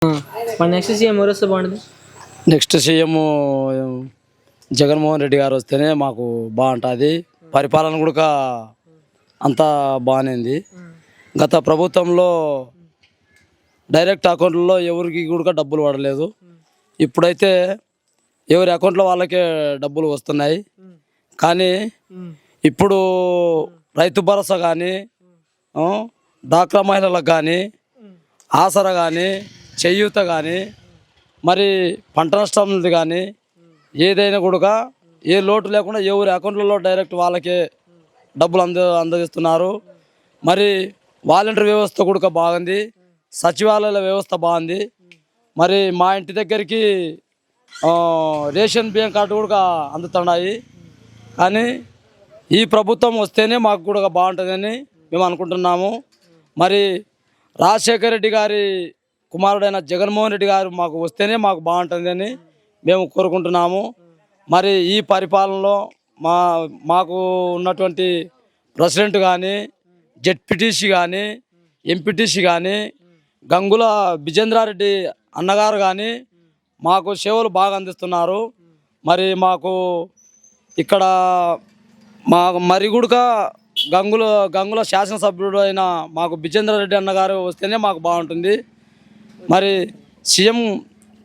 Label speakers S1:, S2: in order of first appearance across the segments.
S1: మరి next CM ఎవరు వస్తే బాగుంటుంది?
S2: నెక్స్ట్ సీఎం జగన్మోహన్ రెడ్డి గారు వస్తేనే మాకు బాగుంటుంది. పరిపాలన కూడా అంతా బాగానే ఉంది. గత ప్రభుత్వంలో డైరెక్ట్ అకౌంట్లలో ఎవరికి కూడా డబ్బులు పడలేదు. ఇప్పుడైతే ఎవరి అకౌంట్లో వాళ్ళకే డబ్బులు వస్తున్నాయి. కానీ ఇప్పుడు రైతు భరోసా కానీ, డ్వాక్రా మహిళలకు కానీ, ఆసరా కానీ, చేయూత కానీ, మరి పంట నష్టం కానీ ఏదైనా కూడా ఏ లోటు లేకుండా ఎవరి అకౌంట్లలో డైరెక్ట్ వాళ్ళకే డబ్బులు అందజేస్తున్నారు. మరి వాలంటీర్ వ్యవస్థ కూడా బాగుంది. సచివాలయాల వ్యవస్థ బాగుంది. మరి మా ఇంటి దగ్గరికి రేషన్ బియ్యం కార్డు కూడా అందుతున్నాయి. కానీ ఈ ప్రభుత్వం వస్తేనే మాకు కూడా బాగుంటుందని మేము అనుకుంటున్నాము. మరి రాజశేఖర రెడ్డి గారి కుమారుడైన జగన్మోహన్ రెడ్డి గారు మాకు వస్తేనే మాకు బాగుంటుందని మేము కోరుకుంటున్నాము. మరి ఈ పరిపాలనలో మాకు ఉన్నటువంటి ప్రెసిడెంట్ కానీ, జెడ్పీటీసీ కానీ, ఎంపీటీసీ కానీ, గంగుల విజేంద్రారెడ్డి అన్నగారు కానీ మాకు సేవలు బాగా అందిస్తున్నారు. మరి మాకు ఇక్కడ మరి కూడా గంగుల శాసనసభ్యుడు అయిన మాకు విజేంద్రారెడ్డి అన్నగారు వస్తేనే మాకు బాగుంటుంది. మరి సీఎం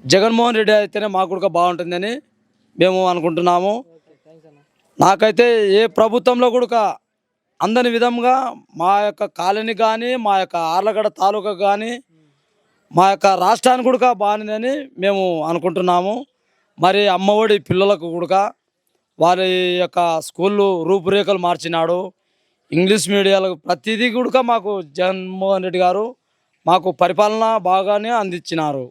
S2: జగన్మోహన్ రెడ్డి అయితేనే మాకు కూడా బాగుంటుందని మేము అనుకుంటున్నాము. నాకైతే ఏ ప్రభుత్వంలో కూడా అందని విధంగా మా యొక్క కాలనీ కానీ, మా యొక్క ఆర్లగడ్డ తాలూకా కానీ, మా యొక్క రాష్ట్రానికి కూడా బాగుందని మేము అనుకుంటున్నాము. మరి అమ్మఒడి పిల్లలకు కూడా వారి యొక్క స్కూళ్ళు రూపురేఖలు మార్చినాడు. ఇంగ్లీష్ మీడియాలకు ప్రతిదీ కూడా మాకు జగన్మోహన్ రెడ్డి గారు మాకు పరిపాలన బాగానే అందించినారు.